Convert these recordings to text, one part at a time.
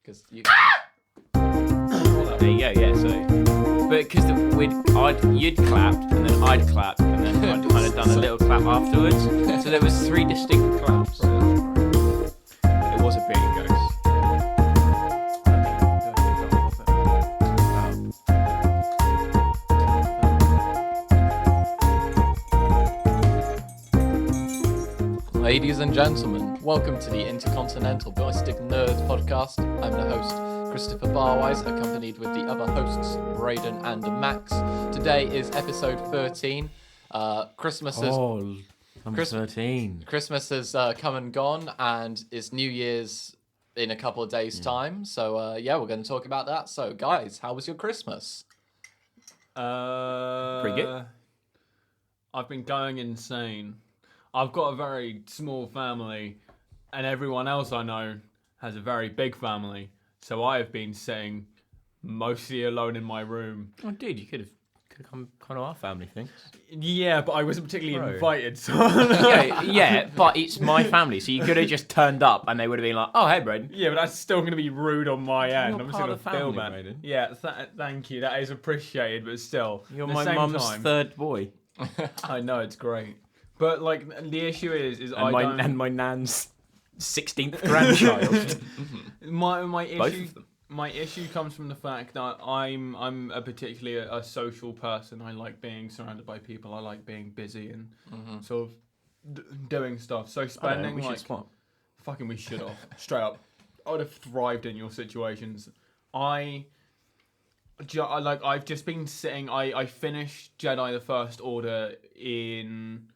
Because you. There you go. Yeah. So, but because you'd clapped and then I'd clapped and then I'd kind of done a little clap afterwards. So there was 3 distinct claps. It was a big ghost. Ladies and gentlemen, welcome to the Intercontinental Ballistic Nerds podcast. I'm the host, Christopher Barwise, accompanied with the other hosts, Braden and Max. Today is episode 13. Christmas is... number 13. Christmas has come and gone, and it's New Year's in a couple of days' time. So, we're going to talk about that. So, guys, how was your Christmas? Pretty good. I've been going insane. I've got a very small family, and everyone else I know has a very big family. So I have been sitting mostly alone in my room. Oh, dude, you could have come to our family thing. Yeah, but I wasn't particularly invited. So yeah, but it's my family, so you could have just turned up, and they would have been like, "Oh, hey, Braden." Yeah, but that's still going to be rude on my end. You're I'm just part going of to the feel family, bad. Braden. Yeah, thank you. That is appreciated, but still, You're at the my same mum's time, third boy, I know it's great, but like the issue is and my nan's 16th grandchild. My Both issue. of them. My issue comes from the fact that I'm a particularly a social person. I like being surrounded by people. I like being busy and sort of doing stuff. So spending we should have straight up. I would have thrived in your situations. I've just been sitting. I finished Jedi the First Order in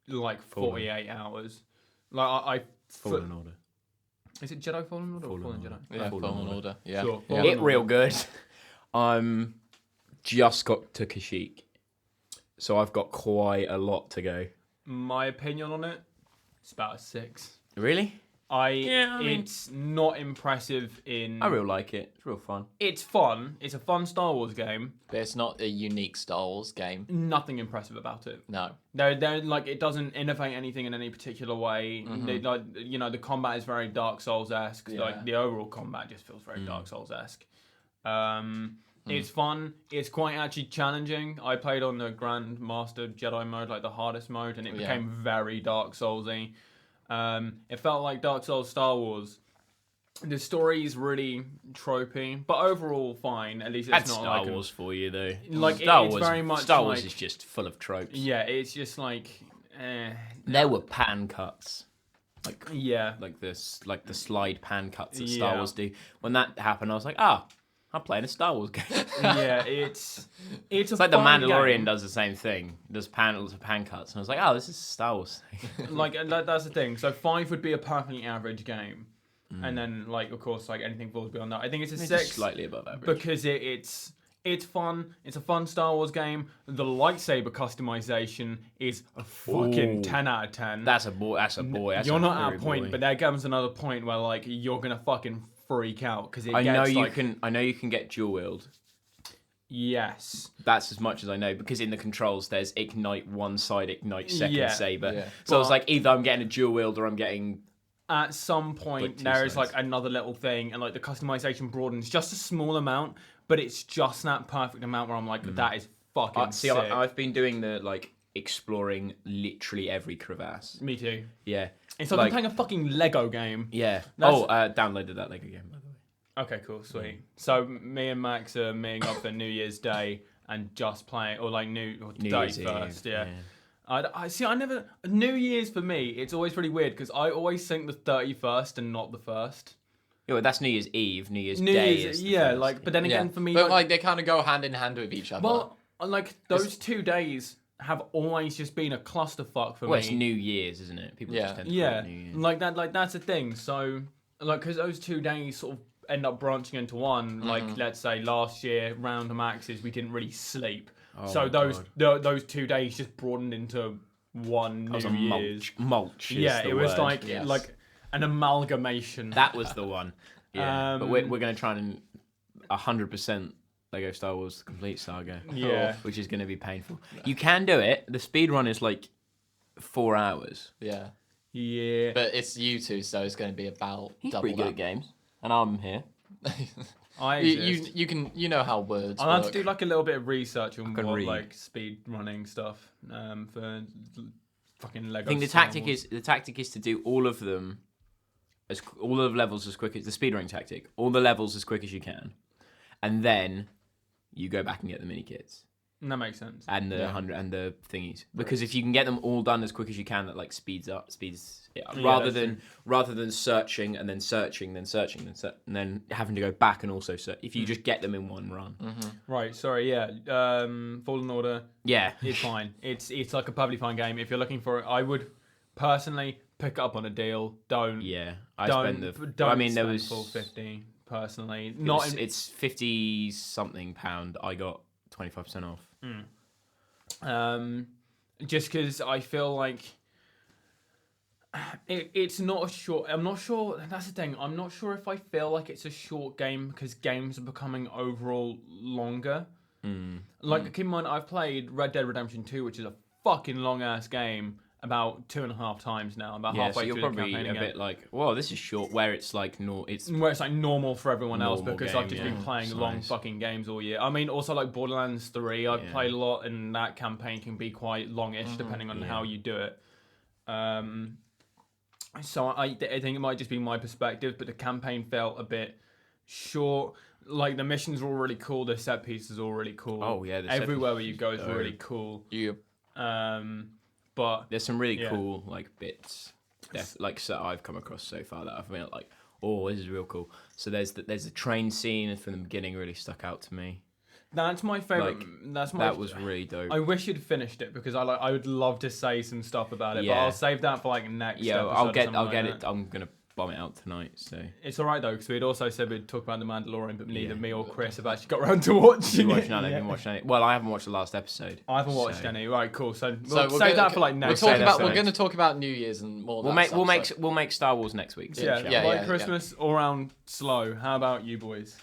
like 48 hours. Fallen Order. Is it Jedi Fallen Order or Fallen Jedi? Yeah, Fallen Order. Yeah. Sure. It real good. Just got to Kashyyyk, so I've got quite a lot to go. My opinion on it, it's about a 6. Really? It's not impressive in... I real like it. It's real fun. It's fun. It's a fun Star Wars game. But it's not a unique Star Wars game. Nothing impressive about it. No. They're like, it doesn't innovate anything in any particular way. The combat is very Dark Souls-esque. Yeah. Like, the overall combat just feels very Dark Souls-esque. It's fun. It's quite actually challenging. I played on the Grand Master Jedi mode, like the hardest mode, and it became very Dark Souls-y. It felt like Dark Souls Star Wars. The story is really tropey, but overall fine. At least it's That's not Star like Wars for you, though. Like Star it's Wars, very much Star Wars like, is just full of tropes. Yeah, it's just like, There were pan cuts, like the slide pan cuts that Star Yeah. Wars do. When that happened, I was like, I'm playing a Star Wars game. yeah, it's It's like the Mandalorian does the same thing. Does pan cuts, and I was like, this is a Star Wars thing. Like that's the thing. So 5 would be a perfectly average game, and then like of course like anything falls beyond that. I think it's a 6, Just slightly above average. because it's fun. It's a fun Star Wars game. The lightsaber customization is a fucking 10 out of 10. That's a boy. You're not at a point, but there comes another point where like you're gonna fucking freak out because I know you can get dual wield. Yes. That's as much as I know, because in the controls there's ignite one side, ignite second saber. Yeah. So I was like, either I'm getting a dual wield or I'm getting. At some point, two there is sides. like another little thing, and like the customization broadens just a small amount, but it's just that perfect amount where I'm like, that is fucking sick. I've been doing the exploring literally every crevasse. Me too. Yeah. It's like I'm playing a fucking Lego game. Yeah. That's- Downloaded that Lego game, by the way. Okay, cool, sweet. So me and Max are meeting up for New Year's Day and just playing, or like New Year's Day Eve, first, yeah. yeah. New Year's for me, it's always pretty weird because I always think the 31st and not the 1st. Yeah, well, that's New Year's Eve. New Year's Day is the first. but then again for me, But like they kind of go hand in hand with each other. well, like those 2 days have always just been a clusterfuck for Well, me. it's New Year's, isn't it? People just tend to call it New Year's. like that. Like that's the thing. So, like, because those 2 days sort of end up branching into one. Like, let's say last year, round the maxes, we didn't really sleep. So those 2 days just broadened into one New Year's. Mulch. Yeah, is the it was word. like an amalgamation. That was the one. Yeah, but we're going to try and 100% Lego Star Wars The Complete Saga. Yeah. Which is going to be painful. You can do it. The speed run is like 4 hours. Yeah. Yeah. But it's you two, so it's going to be about He's double pretty good that. at games. And I'm here. I exist. You know how words I'll have work. to do like a little bit of research on can what read. like speed running stuff for fucking Lego. I think the Star tactic is to do all of them, all of the levels as quick as the speedrunning tactic, all the levels as quick as you can, and then you go back and get the mini kits. That makes sense. And the 100 and the thingies, because if you can get them all done as quick as you can, that like speeds it up, rather than searching and then and then having to go back and also search. If you just get them in one run, Right. Sorry. Yeah. Fallen Order. yeah, It's fine. It's like a perfectly fine game. If you're looking for it, I would personally pick it up on a deal. Don't. yeah. Don't there spend was full 50 personally. it's 50 something pound. I got 25% off. Just because I feel like it's not a short. I'm not sure. That's the thing. I'm not sure if I feel like it's a short game because games are becoming overall longer. Like, keep in mind, I've played Red Dead Redemption 2, which is a fucking long ass game, about 2.5 times now. About Yeah, so halfway you're through the probably campaign a again. bit like, whoa, this is short. Where it's like Where it's like normal for everyone else Normal because game, I've just yeah. been playing It's long nice. fucking games all year. I mean, also like Borderlands 3, I've Yeah. played a lot, and that campaign can be quite longish depending on Yeah. how you do it. So I think it might just be my perspective, but the campaign felt a bit short. Like the missions are all really cool, the set pieces are all really cool. Oh, yeah, the set everywhere where you go is dope. really cool. You But There's some really Yeah. cool like bits, that I've come across so far that I've been like, oh, this is real cool. So there's the train scene from the beginning really stuck out to me. that's my favorite. That was really dope. I wish you'd finished it because I would love to say some stuff about it, but Yeah. I'll save that for like next. Yeah, episode I'll or get something like it. that. I'm gonna bomb it out tonight. So It's all right though because we'd also said we'd talk about the Mandalorian, but neither Yeah. me or Chris have actually got around to watching you it. watching that? Have yet. you watched any? Well, I haven't watched the last episode. I haven't watched so- any. Right, cool. So So we'll we're save gonna- that for like next. We're episode. going to talk about New Year's and more. We'll make Star Wars next week. So Yeah, shall yeah, we? like Christmas all around slow. How about you boys?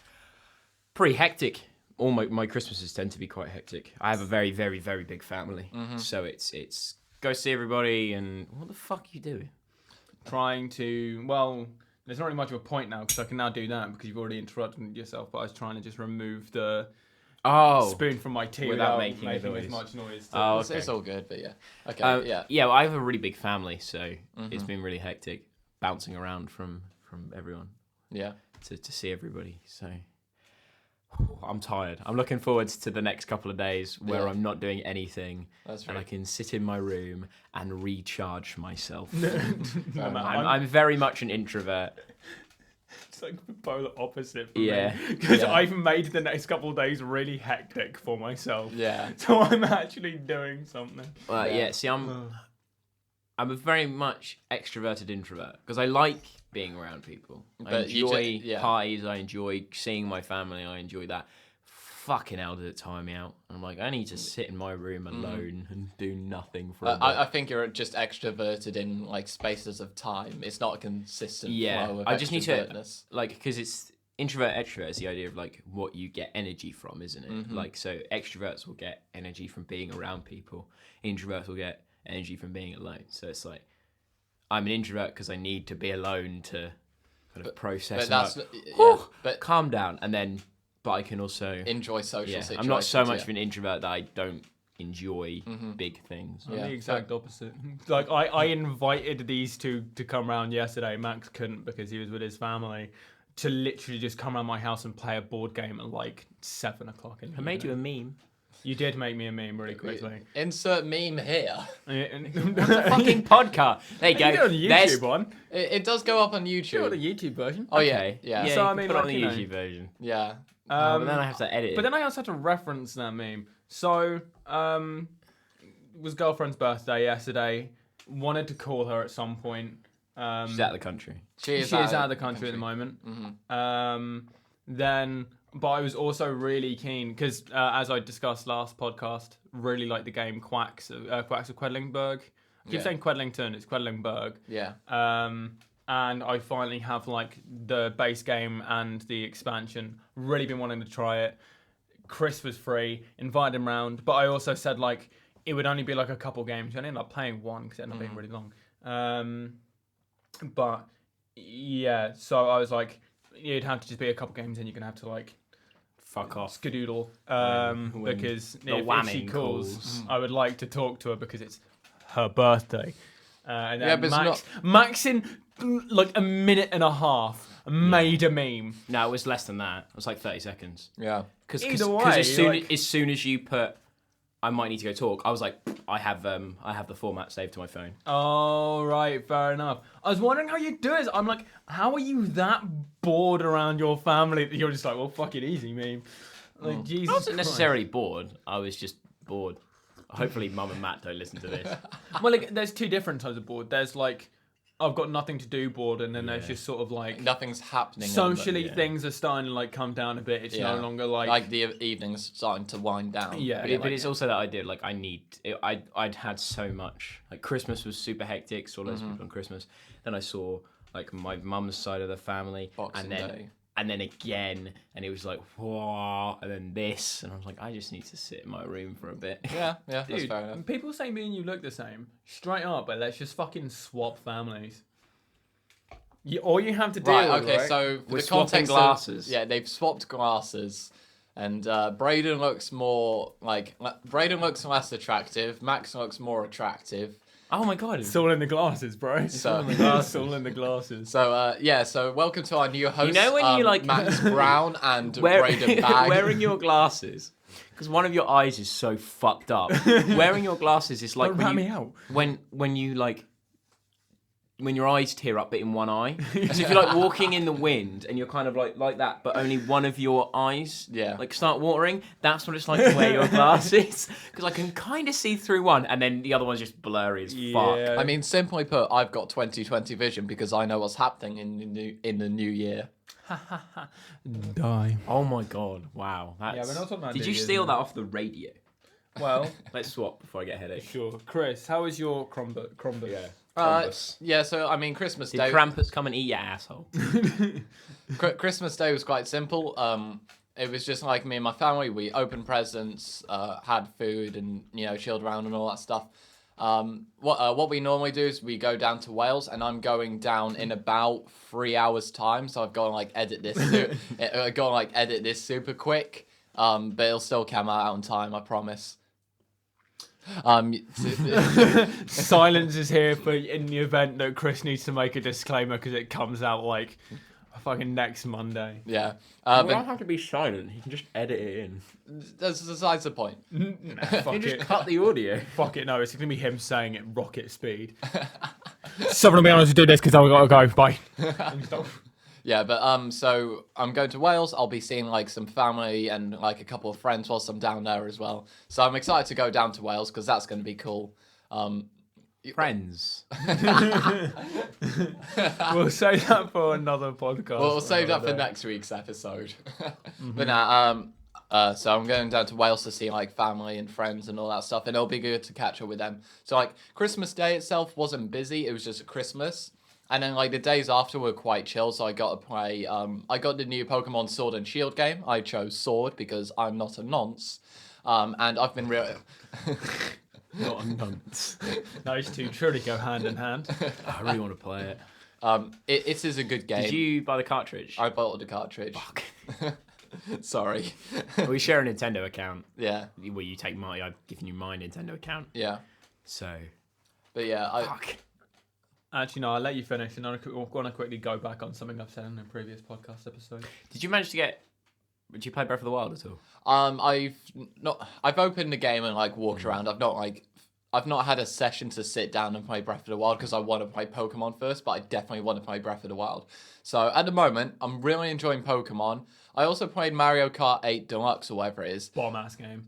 Pretty hectic. All my Christmases tend to be quite hectic. I have a very, very, very big family, so it's go see everybody and what the fuck are you doing? Trying to there's not really much of a point now because I can now do that because you've already interrupted yourself. But I was trying to just remove the spoon from my tea Without without making a as noise. much noise. Oh, It's all good, but yeah. Okay, yeah. Yeah. Well, I have a really big family, so it's been really hectic, bouncing around from everyone Yeah. to see everybody. So I'm tired. I'm looking forward to the next couple of days where Yeah. I'm not doing anything, That's and I right. can sit in my room and recharge myself. I'm I'm very much an introvert. It's like the polar opposite for Yeah. me. Because Yeah. I've made the next couple of days really hectic for myself. Yeah. So I'm actually doing something. Yeah. See, I'm a very much extroverted introvert because I like being around people. I But you enjoy parties. I enjoy seeing my family. I enjoy that. Fucking hell, did it tire me out? I'm like, I need to sit in my room alone and do nothing for a bit. I think you're just extroverted in like spaces of time. It's not a consistent flow of I just need to extrovertness. because it's introvert extrovert is the idea of like what you get energy from, isn't it? Like so extroverts will get energy from being around people. Introverts will get energy from being alone. So it's like I'm an introvert because I need to be alone to kind of process. But that's and yeah. But calm down, and then but I can also enjoy social situations. I'm not so much yeah. of an introvert that I don't enjoy big things. I'm Yeah. the exact opposite. Like I invited these two to come round yesterday. Max couldn't because he was with his family. To literally just come around my house and play a board game at like 7 o'clock. I made you a meme. You did make me a meme really quickly. Insert meme here. Fucking podcast. There you go. You do it on the There's- YouTube one. It does go up on Do it on the YouTube. YouTube version. Oh yeah, Okay. yeah, So, So I I mean, put it on like, the you know. YouTube version. yeah. But then I have to edit it. But then I also had to reference that meme. So, it was girlfriend's birthday yesterday. Wanted to call her at some point. She's out of the country. She is out of the country at the moment. But I was also really keen because, as I discussed last podcast, really like the game Quacks of Quedlingberg. I keep Yeah. saying Quedlington, it's Quedlingberg. Yeah. And I finally have like the base game and the expansion. Really been wanting to try it. Chris was free, invited him round, but I also said like it would only be like a couple games. I ended up playing one because it ended up being really long. But yeah, so I was like, it'd have to just be a couple games, and you're gonna have to like Fuck off. skedoodle. When Because the if she whamming calls, I would like to talk to her because it's her birthday. And Yeah, then but it's Max in like a minute and a half made a meme. No, it was less than that. It was like 30 seconds. Yeah. Because Either way, as soon as you put, I might need to go talk, I was like, I have the format saved to my phone. Oh, right, fair enough. I was wondering how you do it. I'm like, how are you that bored around your family that you're just like, well, fuck it, easy meme. Like, Jesus I wasn't Christ. necessarily bored. I was just bored. Hopefully, Mum and Matt don't listen to this. Well, like, there's two different types of bored. There's like, I've got nothing to do bored, and then there's just sort of like Nothing's happening. socially things are starting to like come down a bit. It's no longer like the evening's starting to wind down. Yeah. But it's also that idea, like, I'd had so much. Like, Christmas was super hectic, saw loads of people on Christmas. Then I saw, like, my mum's side of the family. Boxing Day. And then again, and it was like, whoa, and then this. And I was like, I just need to sit in my room for a bit. Yeah, that's Dude, fair enough. people say me and you look the same. Straight up, but let's just fucking swap families. All you have to do, Right, okay, so for We're the swapping context glasses. Of, yeah, they've swapped glasses. And Braden looks less attractive. Max looks more attractive. Oh my god. It's all in the glasses, bro. It's all in the glasses. All in the glasses. So, so welcome to our new host, You know when you, like- Max Brown and Braden Bag. Wearing your glasses. Because one of your eyes is so fucked up. Wearing your glasses is like Don't rat me out. when you like when your eyes tear up but in one eye. So if you're like walking in the wind and you're kind of like that, but only one of your eyes like start watering, that's what it's like to wear your glasses. Because I can kind of see through one and then the other one's just blurry as fuck. I mean, simply put, I've got 20/20 vision because I know what's happening in the new year. Die. Oh my god, wow. Yeah, we're not talking about Did New you Year's, steal man. that off the radio? Well, Let's swap before I get a headache. sure. Chris, how is your Chromebook? So I mean, Christmas Did Day. Krampus come and eat your asshole? Christmas Day was quite simple. It was just like me and my family. We opened presents, had food, and chilled around and all that stuff. What we normally do is we go down to Wales, and I'm going down in about 3 hours' time. So I've got to edit this. I've got to edit this super quick. But it'll still come out on time, I promise. Silence is here for in the event that Chris needs to make a disclaimer because it comes out like fucking next Monday. Yeah. You don't have to be silent. You can just edit it in. That's besides the point. Fuck You just it. cut the audio. Fuck it, no, it's gonna be him saying it rocket speed. Someone will be honest to do this because I've got to go. Bye. Yeah, but so I'm going to Wales. I'll be seeing some family and a couple of friends whilst I'm down there as well. So I'm excited to go down to Wales because that's going to be cool. Friends. We'll save that for another podcast. We'll save that for another day. next week's episode. But now, so I'm going down to Wales to see family and friends and all that stuff, and it'll be good to catch up with them. So Christmas Day itself wasn't busy; it was just Christmas. And then the days after were quite chill, so I got to play. I got the new Pokemon Sword and Shield game. I chose Sword because I'm not a nonce, and I've been real. Not a nonce. Those two truly go hand in hand. I really want to play it. It is a good game. Did you buy the cartridge? I bought the cartridge. Fuck. Sorry. We share a Nintendo account. Yeah. Well, you take my. I've given you my Nintendo account. Yeah. So. But yeah, Fuck. Actually, no, I'll let you finish, and I'm going to quickly go back on something I've said in a previous podcast episode. Did you manage to get? Did you play Breath of the Wild at all? I've opened the game and walked around. I've not had a session to sit down and play Breath of the Wild because I want to play Pokemon first, but I definitely want to play Breath of the Wild. So at the moment, I'm really enjoying Pokemon. I also played Mario Kart 8 Deluxe or whatever it is. Bomb-ass game.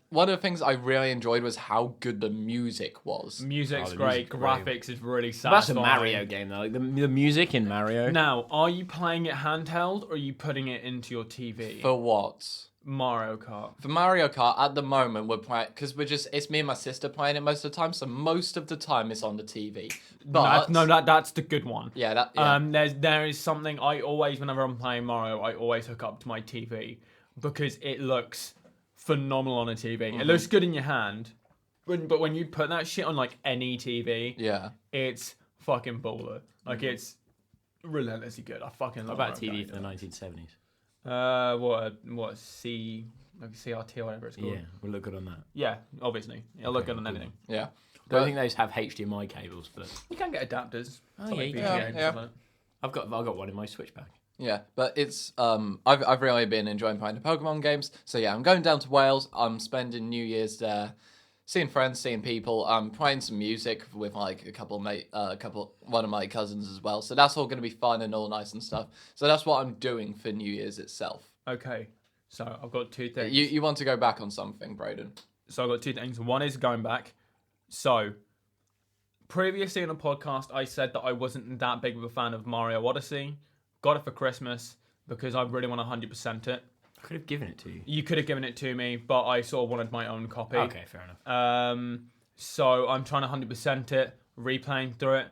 One of the things I really enjoyed was how good the music was. Music's the great. music's great. Graphics is really That's a satisfying. Mario game though. Like the music in Mario. Now, are you playing it handheld or are you putting it into your TV? For what? Mario Kart. For Mario Kart, at the moment, we're playing... Because it's me and my sister playing it most of the time, so most of the time it's on the TV. But... That's the good one. Yeah, yeah. There is something I always, whenever I'm playing Mario, I always hook up to my TV because it looks phenomenal on a TV. It looks good in your hand, but when you put that shit on any TV, Yeah. it's fucking baller. relentlessly good. I fucking What love about Mario TV Kart. for the 1970s? What CRT or whatever it's called. Yeah, we'll look good on that. Yeah, obviously. It'll look good on cool. anything. Yeah. Don't think those have HDMI cables, but You can get adapters. Oh, for, yeah, like, you VGA can. and Yeah. stuff like that. I've got one in my Switch bag. Yeah, but it's I've really been enjoying playing the Pokemon games. So yeah, I'm going down to Wales. I'm spending New Year's there, seeing friends, seeing people. I'm playing some music with like one of my cousins as well. So that's all going to be fun and all nice and stuff. So that's what I'm doing for New Year's itself. Okay, so I've got two things. You want to go back on something, Braden? So I've got two things. One is going back. So, previously in a podcast, I said that I wasn't that big of a fan of Mario Odyssey. Got it for Christmas because I really want to 100% it. I could have given it to you. You could have given it to me, but I sort of wanted my own copy. Okay, fair enough. So I'm trying to 100% it, replaying through it.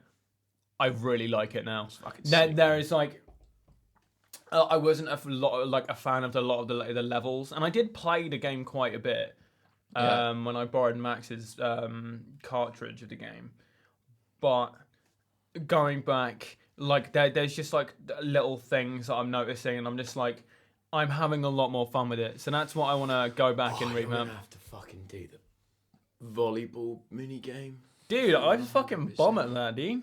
I really like it now. Fucking There sick, is like, I wasn't a fan of a lot of the levels, and I did play the game quite a bit. Yeah. When I borrowed Max's cartridge of the game, but going back, like there's just like little things that I'm noticing, and I'm just like, I'm having a lot more fun with it. So that's what I want to go back and You're revamp. gonna have to fucking do the volleyball mini game. Dude, I just fucking bomb at that, dude.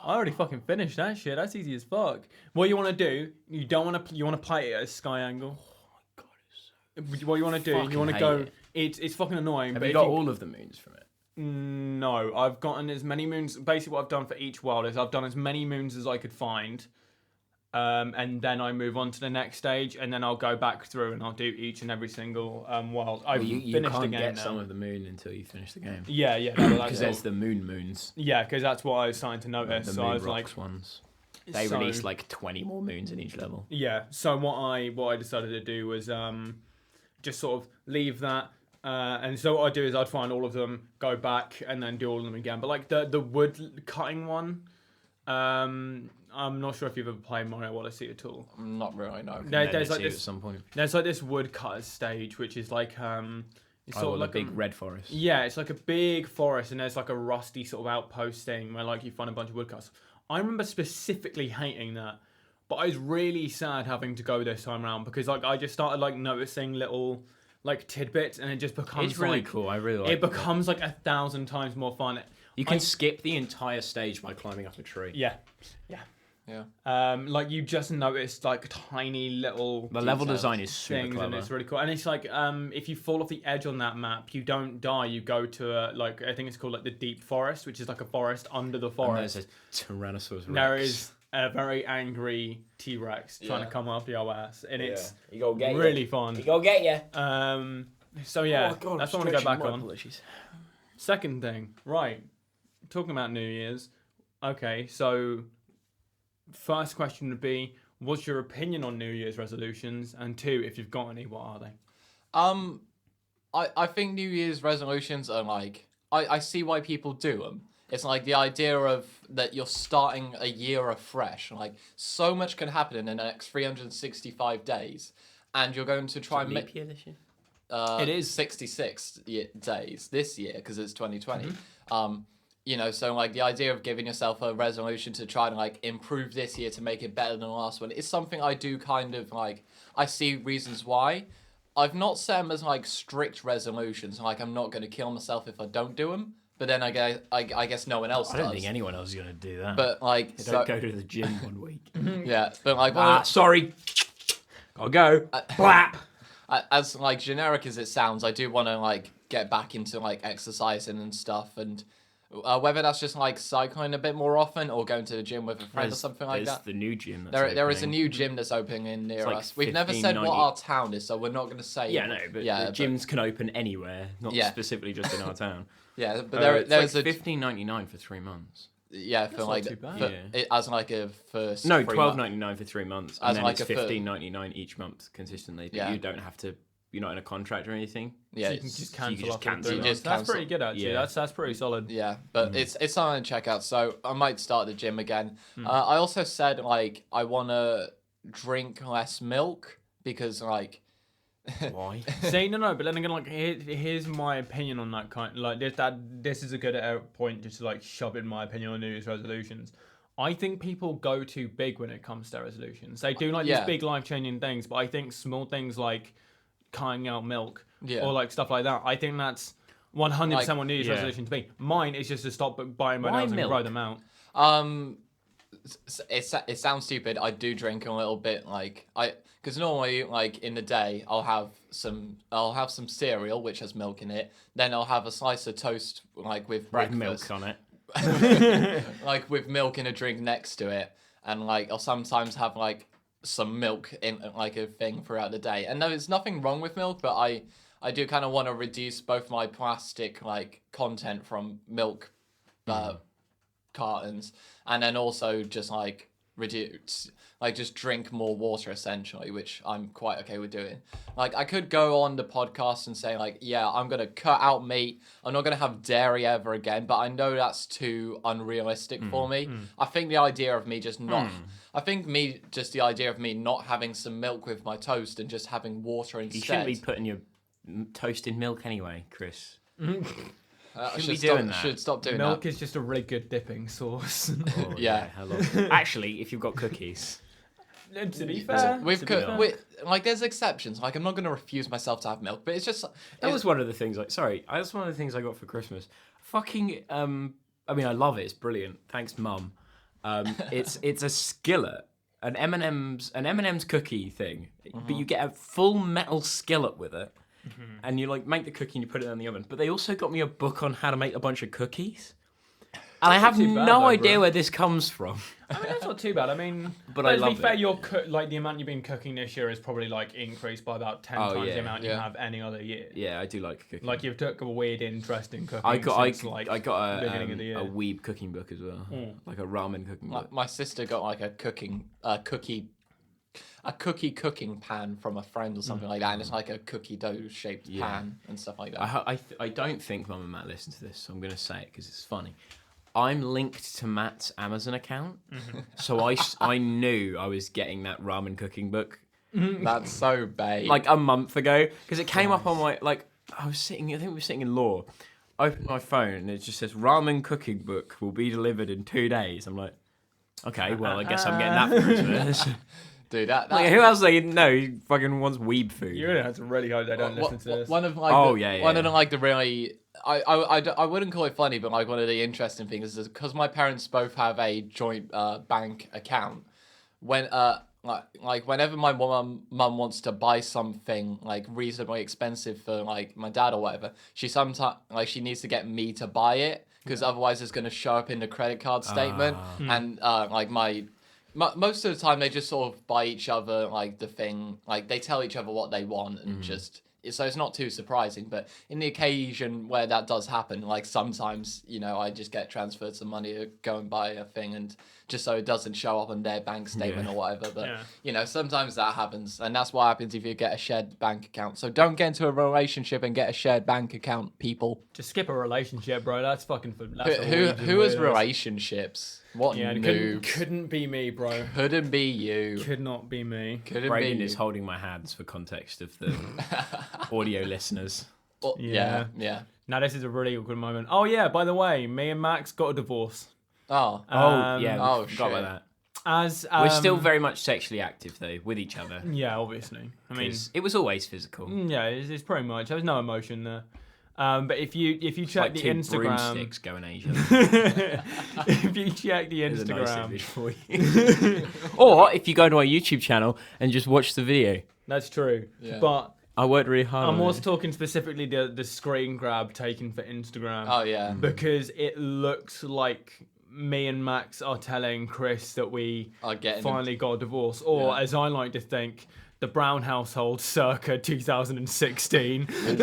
I already fucking finished that shit. That's easy as fuck. What you want to do? You don't want to. You want to play it at a sky angle. God, it's so... What you want to do? Fucking You want to hate go. it. It's fucking annoying. Have but you if got all of the moons from it? No, I've gotten as many moons. Basically, what I've done for each world is I've done as many moons as I could find, and then I move on to the next stage, and then I'll go back through and I'll do each and every single world. I've You finished the can't game get now. some of the moon until you finish the game. Yeah, Because that's there's the moons. yeah, because that's what I was starting to notice. The so moon I was rocks like, ones. They so- release like 20 more moons in each level. Yeah. So what I decided to do was just sort of leave that. And so what I'd do is I'd find all of them, go back, and then do all of them again. But like the wood cutting one, I'm not sure if you've ever played Mario Odyssey at all. Not really, no. There's like at this. some point. There's like this woodcutter stage, which is like it's sort of like a big red forest. Yeah, it's like a big forest, and there's like a rusty sort of outpost thing where like you find a bunch of woodcutters. I remember specifically hating that, but I was really sad having to go this time around because like I just started like noticing little like tidbits, and it just becomes It's really like, cool. I really like it becomes like 1,000 times more fun. You can skip the entire stage by climbing up a tree. Yeah. Like you just notice like tiny little The level details, design is super things, clever. and it's really cool. And it's like if you fall off the edge on that map, you don't die. You go to like I think it's called like the deep forest, which is like a forest under the And forest. there's a Tyrannosaurus Rex. There is a very angry T-Rex trying Yeah. to come after your ass, and it's You go get really fun. He go get you. So yeah, Oh, God, that's I'm what I want to go stretching back my on. apologies. Second thing, right? Talking about New Year's. Okay, so first question would be, what's your opinion on New Year's resolutions? And two, if you've got any, what are they? I think New Year's resolutions are like I see why people do them. It's like the idea of that you're starting a year afresh. Like so much can happen in the next 365 days, and you're going to try and make year this year. It is 66 days this year because it's 2020. Mm-hmm. You know, so like the idea of giving yourself a resolution to try and like improve this year to make it better than the last one is something I do kind of like. I see reasons why. I've not set them as like strict resolutions. Like I'm not going to kill myself if I don't do them. But then I guess no one else I does. don't think anyone else is going to do that. But like, They don't go to the gym 1 week. yeah, but like, Sorry. I'll go. Blap. As like generic as it sounds, I do want to like get back into like exercising and stuff, and whether that's just like cycling a bit more often or going to the gym with a friend or something like There's that. the new gym. That's There is a opening. new gym that's opening near like us. We've never said what 15.90. our town is, so we're not going to say. Yeah, no, but yeah, the gyms can open anywhere, not Yeah. specifically just in our town. Yeah, but It's there's like a $15.99 for 3 months. yeah for not like too bad. for- Yeah. it, as like a first. No, free $12.99 for 3 months, As and then like it's a fir- $15.99 each month consistently. But Yeah. you don't have to. You're not in a contract or anything. Yeah, So you can it's- just you can cancel just off in cancel. 3 You months. just That's cancel. pretty good actually. Yeah. That's pretty solid. Yeah, but it's something to check out. So I might start the gym again. I also said like I want to drink less milk because like Why? See, no, but then again, like here's my opinion on that kind. Like this is a good point just to like shove in my opinion on New Year's resolutions. I think people go too big when it comes to resolutions. They do like these big life-changing things, but I think small things like cutting out milk or like stuff like that, I think that's 100% what New Year's resolution to be. Mine is just to stop buying my nails and grow them out. It sounds stupid. I do drink a little bit, because normally, like in the day, I'll have some cereal which has milk in it. Then I'll have a slice of toast, like with breakfast, milk on it. like with milk in a drink next to it, and like I'll sometimes have like some milk in like a thing throughout the day. And there's nothing wrong with milk, but I do kind of want to reduce both my plastic like content from milk cartons, and then also just like reduce, like just drink more water essentially, which I'm quite okay with doing. Like I could go on the podcast and say like, yeah, I'm gonna cut out meat, I'm not gonna have dairy ever again, but I know that's too unrealistic for me. I think the idea of me just not the idea of me not having some milk with my toast and just having water instead. You shouldn't be putting your toast in milk anyway, Chris. I should stop doing milk that. is just a really good dipping sauce. Oh, yeah. Actually, if you've got cookies. To be fair, there's exceptions. Like I'm not going to refuse myself to have milk, but it's just that was one of the things. That's one of the things I got for Christmas. Fucking, I mean, I love it. It's brilliant. Thanks, Mum. It's a skillet, an M&M's cookie thing, but you get a full metal skillet with it. And you like make the cookie and you put it in the oven. But they also got me a book on how to make a bunch of cookies. And I have no idea where this comes from. I mean, that's not too bad. I mean, but I love to be fair, it. Like the amount you've been cooking this year is probably like increased by about 10 times the amount you have any other year. Yeah, I do like cooking. Like you've took a weird interest in cooking. I got the beginning of the year. A weeb cooking book as well, like a ramen cooking book. My sister got like a cookie cooking pan from a friend or something like that, and it's like a cookie dough shaped pan and stuff like that. I don't think Mum and Matt listen to this, so I'm going to say it because it's funny. I'm linked to Matt's Amazon account, so I knew I was getting that ramen cooking book. That's so babe. Like a month ago, because it came up on my I think we were sitting in law. I opened my phone and it just says ramen cooking book will be delivered in 2 days. I'm like, okay, well I guess I'm getting that for Christmas. Dude, that like, who else he fucking wants weeb food? You're gonna have to really hope they don't listen to this. One of the really I wouldn't call it funny, but like one of the interesting things is because my parents both have a joint bank account. When like whenever my mum wants to buy something like reasonably expensive for like my dad or whatever, she sometimes she needs to get me to buy it because otherwise it's gonna show up in the credit card statement and most of the time they just sort of buy each other like the thing, like they tell each other what they want and just, so it's not too surprising. But in the occasion where that does happen, like sometimes, I just get transferred some money to go and buy a thing and just so it doesn't show up on their bank statement or whatever. But, sometimes that happens, and that's what happens if you get a shared bank account. So don't get into a relationship and get a shared bank account, people. Just skip a relationship, bro. That's fucking... Who has relationships? What noob? Couldn't be me, bro. Couldn't be you. Could not be me. Brayden is holding my hands for context of the audio listeners. Well, yeah. Now this is a really good moment. Oh yeah, by the way, me and Max got a divorce. Oh. Forgot about that. We're still very much sexually active though with each other. Yeah, obviously. I mean, it was always physical. Yeah, it's pretty much. There was no emotion there. But if you check the Instagram, broomsticks going Asian. If you check the Instagram, nice image for you. Or if you go to our YouTube channel and just watch the video. That's true. Yeah. But I worked really hard. I'm also talking specifically the screen grab taken for Instagram. Oh yeah, because it looks like me and Max are telling Chris that we finally got a divorce, or as I like to think, the Brown household circa 2016. He made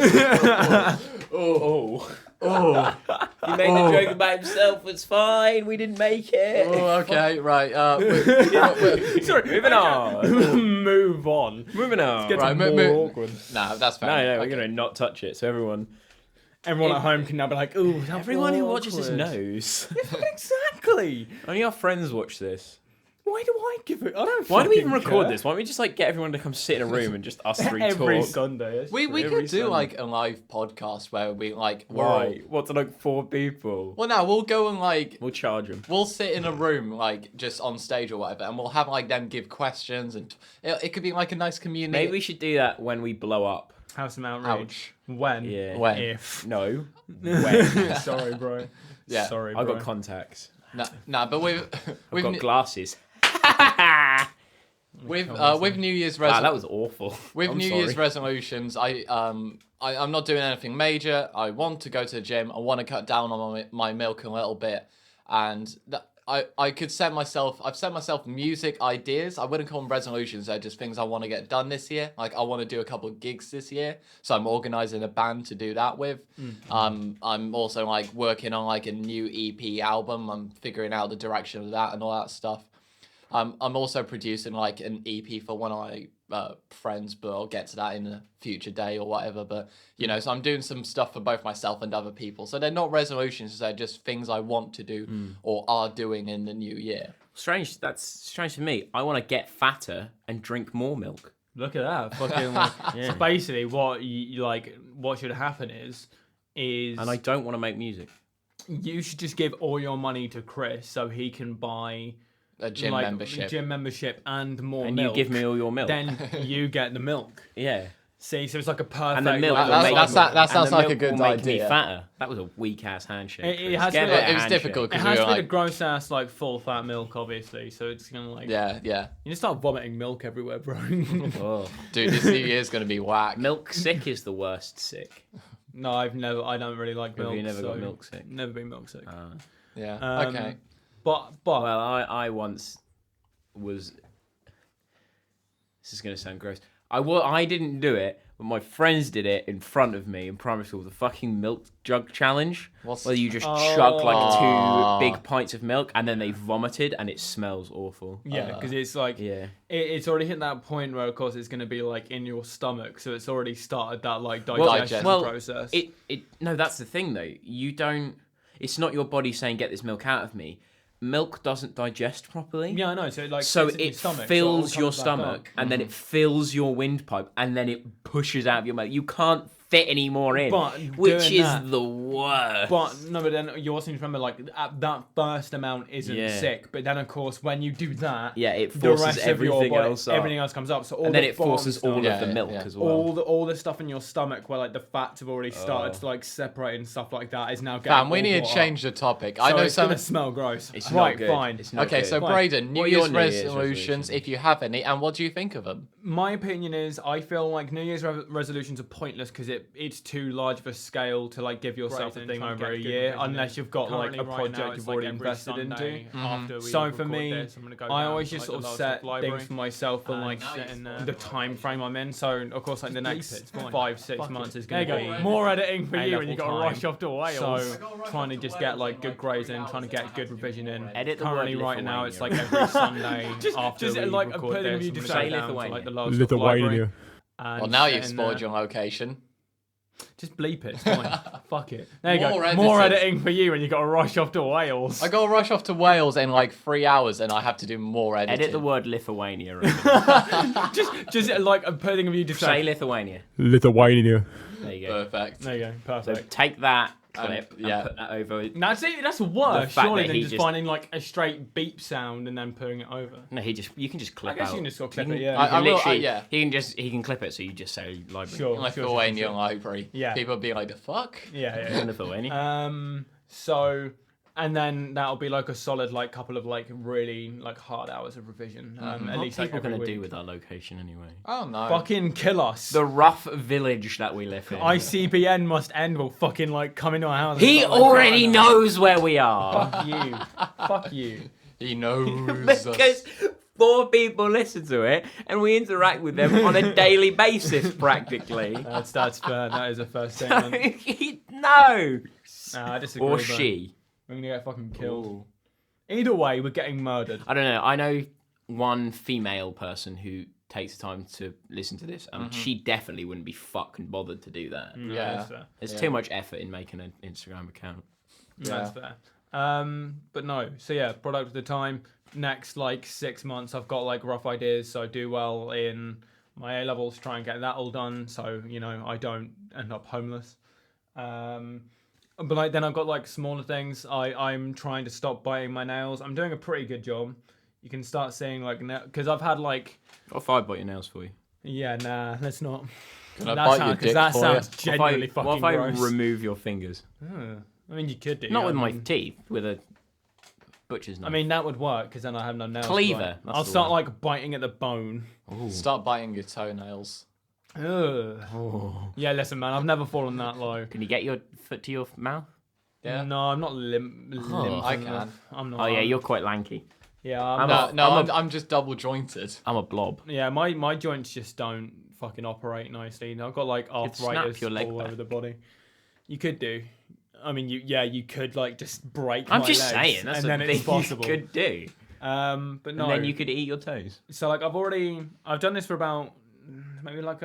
the joke about himself. It's fine. We didn't make it. Oh, okay, right. Sorry, moving on. Moving on. It's getting more awkward. Nah, that's fine. No, we're gonna not touch it, so everyone at home can now be like, ooh, everyone who watches this knows. Exactly. Only our friends watch this. Why do I give it? I don't. Why do we even fucking record care. this? Why don't we just like get everyone to come sit in a room and just us three Every talk? Sunday. We could do like a live podcast where we like we're all, Why? What's like 4 people? well, no, we'll go and like We'll charge them. we'll sit in a room like just on stage or whatever, and we'll have like them give questions, and it could be like a nice community. Maybe we should do that when we blow up. Have some outrage. Ouch. When? Yeah. When? If. No. When? Sorry, bro. Yeah. Sorry, I bro. got contacts. Nah, but I've with got glasses. with New Year's Wow, that was awful. with I'm New sorry. Year's resolutions, I'm not doing anything major. I want to go to the gym. I want to cut down on my milk a little bit, and I could set myself. I've set myself music ideas. I wouldn't call them resolutions. They're just things I want to get done this year. Like I want to do a couple of gigs this year, so I'm organizing a band to do that with. I'm also like working on like a new EP album. I'm figuring out the direction of that and all that stuff. I'm also producing like an EP for one of my friends, but I'll get to that in a future day or whatever. But so I'm doing some stuff for both myself and other people. So they're not resolutions; they're just things I want to do or are doing in the new year. Strange. That's strange to me. I want to get fatter and drink more milk. Look at that. Fucking. Yeah. So basically, what you like, what should happen is, And I don't want to make music. you should just give all your money to Chris so he can buy A gym like, membership. gym membership and more And milk. you give me all your milk. Then you get the milk. Yeah. See, so it's like a perfect. And the milk like, will make that sounds and the like a milk good will make me idea. fatter. That was a weak ass handshake. It Chris. has Get to a be- better it was handshake. difficult It because has we to were be the like, gross ass like full fat milk, obviously. So it's gonna like yeah. you just start vomiting milk everywhere, bro. Oh. Dude, this New Year's gonna be whack. Milk sick is the worst sick. No, I don't really like Have milk. you never so got milk sick? Never been milk sick. Yeah. Okay. But Well, I once was. This is gonna sound gross. I didn't do it, but my friends did it in front of me in primary school. The fucking milk jug challenge, where you just chug like 2 big pints of milk and then they vomited and it smells awful. yeah, because it's like Yeah. it's already hit that point where of course it's gonna be like in your stomach, so it's already started that like Well, digestion Well, process. no, that's the thing though. You don't. It's not your body saying get this milk out of me. Milk doesn't digest properly. Yeah, I know. So like, So it's in your it stomach, so it all fills your comes back stomach up. and then it fills your windpipe and then it pushes out of your mouth. You can't fit any more in, But which doing is that- the worst. But no, but then you also need to remember like that first amount isn't Yeah. sick. But then of course when you do that, Yeah, it the forces rest of your everything body, else up. everything else comes up. So all and then the it forces bottom all stuff, of the Yeah, milk yeah. as well. all the stuff in your stomach where like the fats have already started Oh. to like separate and stuff like that is now getting. Fam, we all need to brought change up. the topic. So I know it's some. gonna smell gross. It's right, not good. fine. It's not Okay, good. so Fine. Braden, New What are your Year's New Year's resolutions, resolutions? if you have any, and what do you think of them? My opinion is I feel like New Year's resolutions are pointless because it's too large of a scale to like give yourself Right, a thing trying to over get a good year revision unless you've got like Currently a right project now, it's you've like already every invested Sunday into. after we So for record me, this, I'm gonna go I down always to, just like, sort the of Lowe's set library. things for myself and like the time frame I'm in. So of course like the next bleep it, it's fine. 5-6 Fuck months it. is going There to you be go. more editing for you A-level and you got to time. rush off to Wales. So Trying to just get like good grades in, trying to get good revision in. Edit the Currently word right now it's like Lithuania. every Sunday after just, we like, record putting this. you I'm to gonna say go down to, Lithuania. like the Lowe's library. And Well, now you've sit in spoiled there. your location. Just bleep it. It's fine. Fuck it. There you More go. More edited. editing for you, and you got to rush off to Wales. I gotta rush off to Wales in like 3 hours, and I have to do more editing. Edit the word Lithuania. just like a putting of you to Say say. Lithuania. Lithuania. There you go. Perfect. There you go. So Perfect. take that clip and yeah. put that over. Now, see, that's worse, fact surely, that than he just just- finding like a straight beep sound and then putting it over. No, you can just clip I guess out. you can just go clip You it, can- yeah. you I can will, literally- yeah. He can clip it, so you just say library. Sure. Lithuanian library. Yeah. People be like, the fuck? Yeah. Lithuania. So, and then that'll be like a solid like couple of like really like hard hours of revision. At What least are like people every going to week. do with our location anyway? Oh no. Fucking kill us. The rough village that we live in. ICBN must end. Will fucking like come into our house. He and start, like, already crying knows where we are. out. Fuck you. Fuck you. He knows. Because 4 people listen to it and we interact with them on a daily basis practically. That's fair. That is a first statement. He knows. Nah, I disagree. Or bro. she. We're gonna get fucking killed. Ooh. Either way, we're getting murdered. I don't know. I know one female person who takes the time to listen to this. She definitely wouldn't be fucking bothered to do that. No, Yeah. that's fair. There's too much effort in making an Instagram account. That's fair. But no. So yeah, product of the time. Next like 6 months, I've got like rough ideas. So I do well in my A levels, try and get that all done. So I don't end up homeless. But like then I've got like smaller things. I'm trying to stop biting my nails. I'm doing a pretty good job. You can start seeing like because I've had like. What if I bite your nails for you? Yeah, nah, let's not. Can I bite your dick that for sounds you? genuinely fucking What if I gross. remove your fingers? I mean, you could do. Not with I my mean, teeth, with a butcher's knife. I mean, that would work because then I have no nails. Cleaver, Right? that's I'll the start one. like biting at the bone. Ooh. Start biting your toenails. Ugh. Oh. Yeah, listen, man, I've never fallen that low. Can you get your foot to your mouth? Yeah. No, I'm not limp. I can. enough. I'm not. Oh yeah, you're quite lanky. Yeah, I'm just double jointed. I'm a blob. Yeah, my joints just don't fucking operate nicely. I've got like could snap arthritis your leg all back. over the body. You could do. I mean, you could like just break. I'm my just legs, saying, that's and a then thing it's possible. you could do. But no. And then you could eat your toes. So like I've done this for about maybe like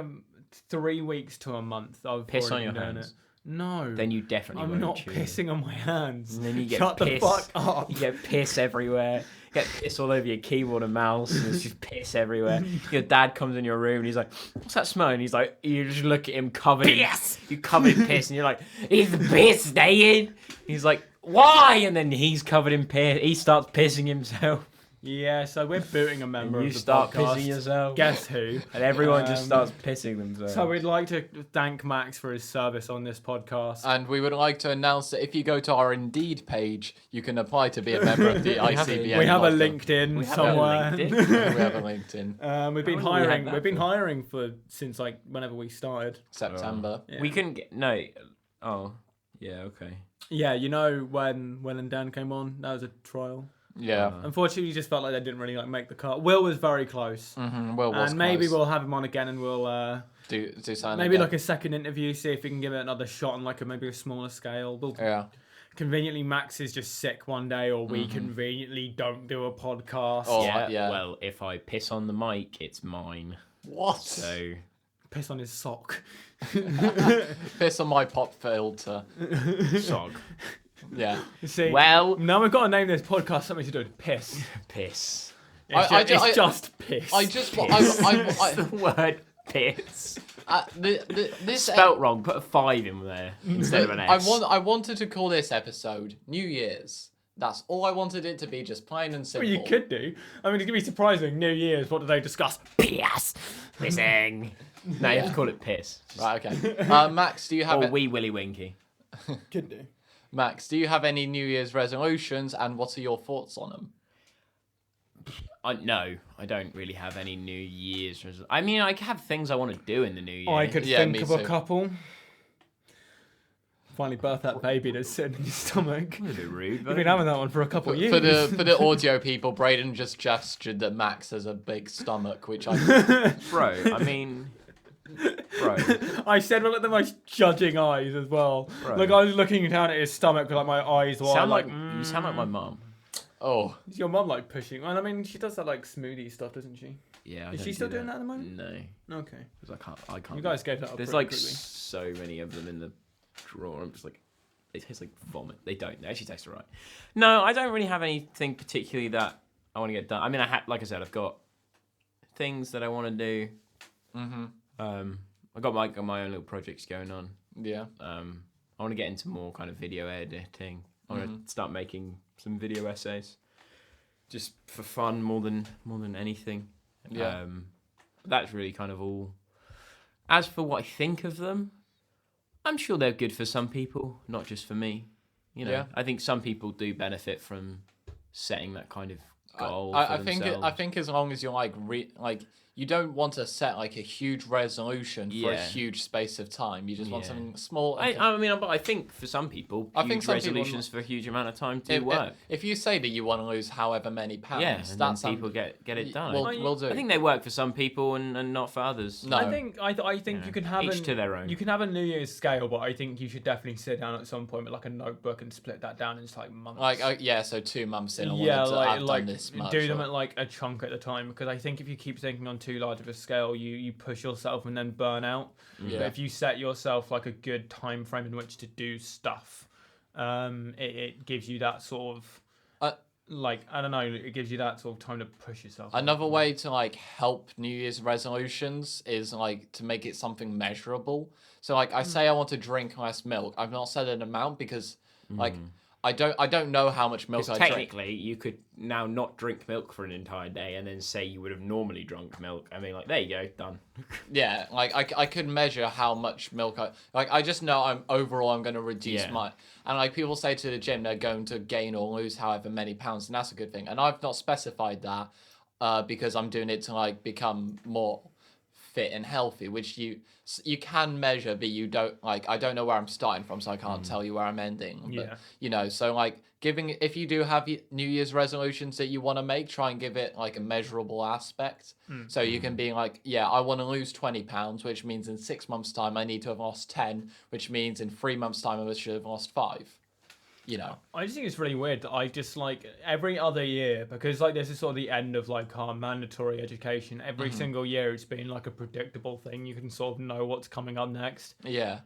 3 weeks to a month. I've Piss already on your been doing hands. it. No. Then you definitely I'm won't not chew. pissing on my hands. And then you get Shut piss. the fuck up. You get piss everywhere. You get piss all over your keyboard and mouse. And there's just piss everywhere. Your dad comes in your room and he's like, "What's that smell?" And he's like, you just look at him covered in piss. You covered in piss, and you're like, "It's piss, David." He's like, "Why?" And then he's covered in piss. He starts pissing himself. Yeah, so we're booting a member And you of the start podcast. pissing yourself. Guess who? And everyone just Um, starts pissing themselves. So we'd like to thank Max for his service on this podcast. And we would like to announce that if you go to our Indeed page, you can apply to be a member of the ICBN. we have a podcast. LinkedIn We have a somewhere. LinkedIn. We have a LinkedIn. We've been How long have we had hiring. that We've been for? hiring since like whenever we started. September. Yeah. We couldn't get no. Oh, yeah, okay. Yeah, when Will and Dan came on, that was a trial. Yeah. Unfortunately, we just felt like they didn't really like make the cut. Will was very close, Well, and maybe we'll have him on again, and we'll do something. maybe again. like a second interview, see if we can give it another shot on like maybe a smaller scale. We'll, Yeah. Conveniently, Max is just sick one day, or we conveniently don't do a podcast. Oh, yeah, yeah. Well, if I piss on the mic, it's mine. What? So Piss on his sock. Piss on my pop filter. sog. Yeah. See, Well, now we've got to name this podcast something to do with piss. piss. It's just piss. I just It's the word piss. this Spelt wrong. Put a 5 in there instead of an S. I wanted to call this episode New Year's. That's all I wanted it to be, just plain and simple. Well, you could do. I mean, it could be surprising. New Year's, what do they discuss? piss. Pissing. No, you have to call it piss. Right, okay. Max, do you have Or wee willy winky. Could do. Max, do you have any New Year's resolutions, and what are your thoughts on them? No, I don't really have any New Year's resolutions. I mean, I have things I want to do in the New Year. I could Yeah, think me of a too. couple. Finally birth that baby that's sitting in your stomach. A bit rude, You've but been having that one for a couple of years. For the audio people, Braden just gestured that Max has a big stomach, which I bro, I mean, bro. I said with like the most judging eyes as well. Bro. Like I was looking down at his stomach with like my eyes wide. Sound like like you sound like my mum. oh Is your mum like pushing? Well, I mean, she does that like smoothie stuff, doesn't she? Yeah. Is she still doing that at the moment? No, Okay. because I can't. You guys gave that up There's pretty like quickly. so many of them in the drawer. I'm just like, it tastes like vomit. They don't. They actually taste alright. No, I don't really have anything particularly that I want to get done. I mean, like I said, I've got things that I want to do. I got my own little projects going on. yeah. I want to get into more kind of video editing. I want to start making some video essays, just for fun more than anything. Yeah. That's really kind of all. As for what I think of them, I'm sure they're good for some people, not just for me. You know, Yeah. I think some people do benefit from setting that kind of goal. I for think themselves. think as long as you're like you don't want to set like a huge resolution for a Yeah. huge space of time. You just want Yeah. something small. I mean, but I think for some people, I think huge some people- resolutions for a huge amount of time do work. If you say that you want to lose however many pounds, Yeah, and then that's people get it done. We'll do. I think they work for some people and not for others. No. I think Yeah. you can have Each to their own. You can have a New Year's scale, but I think you should definitely sit down at some point with like a notebook and split that down into like months. so 2 months in, I've done this much. do them or- at like a chunk at a time, because I think if you keep thinking on too large of a scale, you push yourself and then burn out. Yeah. But if you set yourself like a good time frame in which to do stuff, it gives you that sort of I don't know, it gives you that sort of time to push yourself. Another way to like help New Year's resolutions is like to make it something measurable. So like I say I want to drink less milk. I've not said an amount because like I don't know how much milk I drink. Technically, you could now not drink milk for an entire day and then say you would have normally drunk milk. I mean, like, there you go, done. Yeah, like I could measure how much milk I just know I'm going to reduce my, and like people say to the gym they're going to gain or lose however many pounds, and that's a good thing. And I've not specified that because I'm doing it to like become more fit and healthy, which you can measure, but you don't like. I don't know where I'm starting from, so I can't tell you where I'm ending. But, you know, so like if you do have New Year's resolutions that you want to make, try and give it like a measurable aspect. So you can be like, yeah, I want to lose 20 pounds, which means in 6 months' time I need to have lost 10, which means in 3 months' time I should have lost 5. You know, I just think it's really weird that I just like every other year, because like this is sort of the end of like our mandatory education. Every single year it's been like a predictable thing. You can sort of know what's coming up next. Yeah.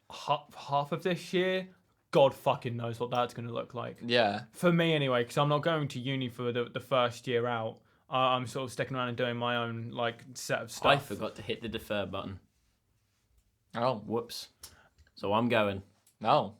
Half of this year, God fucking knows what that's going to look like. Yeah. For me anyway, because I'm not going to uni for the first year out. I'm sort of sticking around and doing my own like set of stuff. I forgot to hit the defer button. Oh, Whoops. So I'm going. no.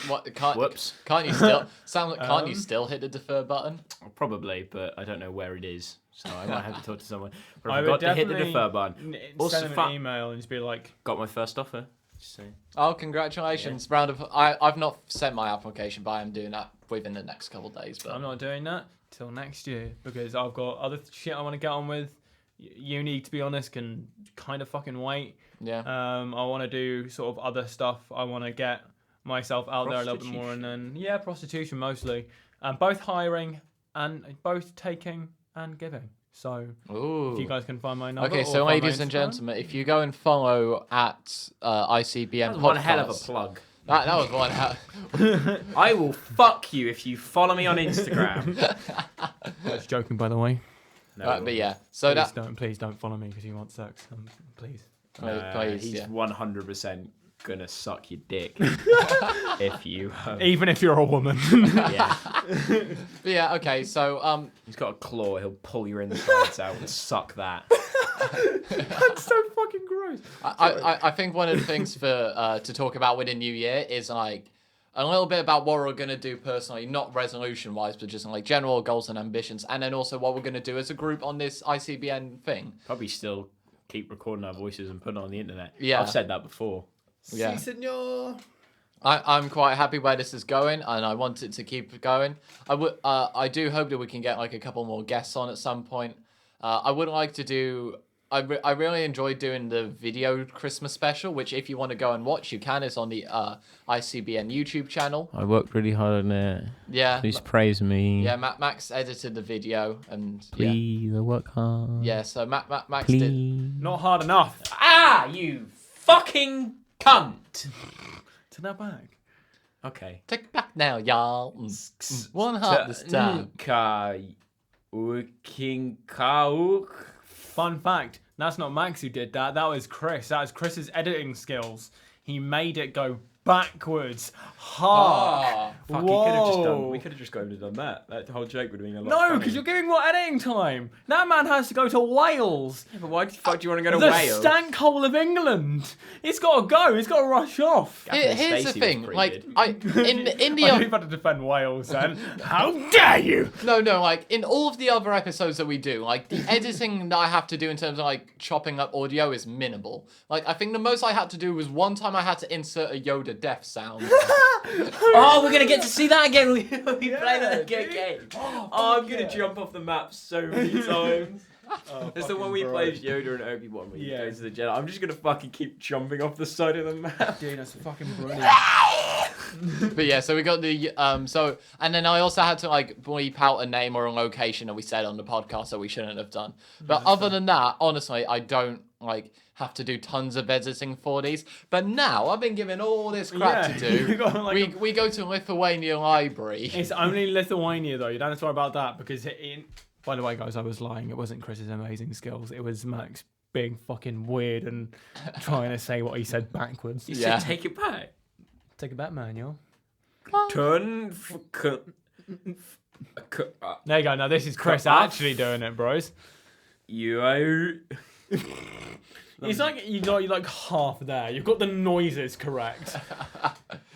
What Whoops. Can't you still can't you still hit the defer button? Probably, but I don't know where it is, so I might have to talk to someone. But I I would forgot to hit the definitely defer button. Also, send them an email and just be like, got my first offer. Just saying. Oh, congratulations! Round of I've not sent my application, but I'm doing that within the next couple of days. But I'm not doing that till next year because I've got other shit I want to get on with. Uni, to be honest, can kind of fucking wait. Yeah. I want to do sort of other stuff. I want to get myself out there a little bit more, and then prostitution mostly, and both hiring and both taking and giving. So if you guys can find my number. Okay, so ladies and gentlemen, if you go and follow at ICBN That was podcast, one hell of a plug. that was one hell. I will fuck you if you follow me on Instagram. I was joking, by the way. No, But yeah, so Please don't follow me because you want sex. Please. please, he's yeah. 100% gonna suck your dick if you. Even if you're a woman. Yeah. But yeah, okay, so He's got a claw. He'll pull your insides out and suck that. That's so fucking gross. I think one of the things for to talk about with the new year is like a little bit about what we're gonna do personally, not resolution wise, but just like general goals and ambitions, and then also what we're gonna do as a group on this ICBN thing. Probably still keep recording our voices and putting it on the internet. Yeah. I've said that before. Yeah. Si, senor. I'm quite happy where this is going, and I want it to keep going. I do hope that we can get like a couple more guests on at some point. I would like to do. I really enjoyed doing the video Christmas special, which if you want to go and watch, you can. It's on the ICBN YouTube channel. I worked really hard on it. Yeah. Please praise me. Yeah, Max edited the video, and Please, I work hard. yeah. So Max Please. did. Not hard enough. Ah, you fucking cunt. To that bag. Okay. Take it back now, y'all. One heart this time. Fun fact, that's not Max who did that. That was Chris. That was Chris's editing skills. He made it go backwards. Hark. Fuck, Whoa. we could have just gone and done that. That whole joke would have been a lot No, funnier. because you're giving more editing time. That man has to go to Wales. Yeah, but why the fuck do you want to go to The Wales? stank hole of England. He's got to go. He's got to rush off. Catherine Here's the Stacey was thing, pretty like good. in the I know you've had to defend Wales then. How dare you? No, like in all of the other episodes that we do, like the editing that I have to do in terms of like chopping up audio is minimal. Like I think the most I had to do was one time I had to insert a Yoda death sound. Oh, we're gonna get to see that again. We play that dude. again. Oh, I'm gonna jump off the map so many times. It's the one we play as Yoda and Obi-Wan when you Yeah. go to the Jedi. I'm just gonna fucking keep jumping off the side of the map. Dude, that's fucking brilliant. But yeah, so we got the and then I also had to like bleep out a name or a location that we said on the podcast that we shouldn't have done. But other than that, honestly, I don't like have to do tons of editing for these. But now I've been given all this crap Yeah, to do. you got, like, we go to Lithuania Library. It's only Lithuania though. You don't have to worry about that because by the way, guys, I was lying. It wasn't Chris's amazing skills. It was Max being fucking weird and trying to say what he said backwards. You Yeah. said take it back. Take a bet, manual. Turn. There you go. Now this is Chris actually doing it, bros. You out. It's like you got you like half there. You've got the noises correct.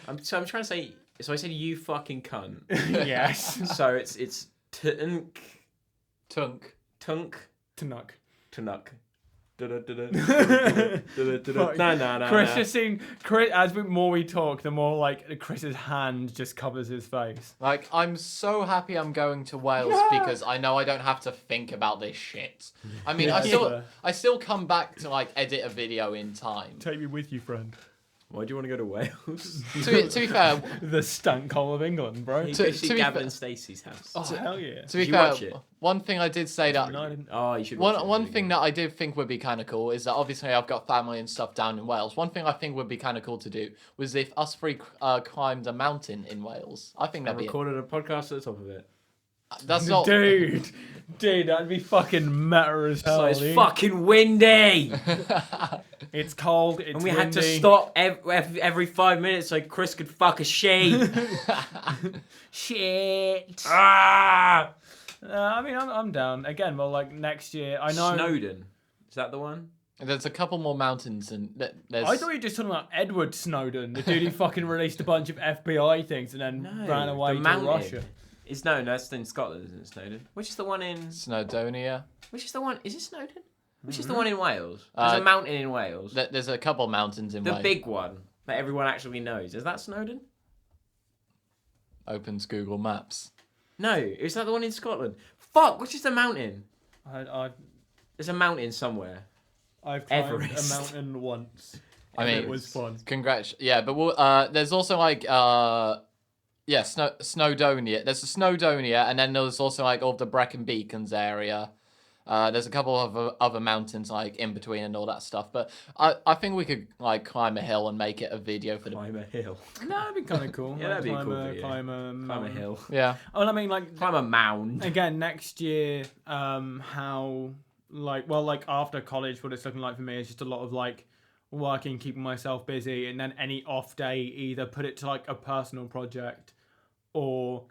I'm trying to say. So I said you fucking cunt. Yes. So it's tunk. Tanuk. Tunuk. Fuck. No. Chris just seemed as more we talk, the more like Chris's hand just covers his face. Like, I'm so happy I'm going to Wales because I know I don't have to think about this shit. I mean, I still come back to like edit a video in time. Take me with you, friend. Why do you want to go to Wales? To be fair, The stank hole of England, bro. You To- go to see be Gavin fair- and Stacey's house. Oh, hell yeah. to be Did you fair, watch it? one thing I did say that No, I didn't. Oh, you should watch it. one thing that I did think would be kind of cool is that obviously I've got family and stuff down in Wales. One thing I think would be kind of cool to do was if us three climbed a mountain in Wales. I think I that'd be recorded a podcast at the top of it. that's not Dude, that'd be fucking meta as hell. So it's dude. fucking windy. It's cold. It's And we had to windy. stop every 5 minutes so Chris could fuck a sheep. Shit. Ah! I mean, I'm down again. Well, like next year, I know. Snowdon. Is that the one? There's a couple more mountains and there's. I thought you were just talking about Edward Snowden, the dude who fucking released a bunch of FBI things and then No, ran away the to mountain. Russia. It's no, that's in Scotland, isn't it, Snowdon? Which is the one in... Snowdonia. Which is the one... Is it Snowdon? Which is the one in Wales? Uh, There's a mountain in Wales. There's a couple mountains in The Wales. big one that everyone actually knows. Is that Snowdon? Opens Google Maps. No, is that the one in Scotland? Fuck, which is the mountain? I've There's a mountain somewhere. climbed Everest. a mountain once. I mean, it was fun. Congrats. Yeah, but there's also like Snowdonia. There's a Snowdonia, and then there's also like all the Brecon Beacons area. There's a couple of other mountains like in between and all that stuff. But I think we could like climb a hill and make it a video for the. Climb a hill. No, that'd be kind of cool. Yeah, that'd be a climb cool video. Climb a Climb a mountain. hill. Yeah. Oh, I mean, like Climb a mound. again next year. How like after college, what it's looking like for me is just a lot of like working, keeping myself busy, and then any off day either put it to like a personal project or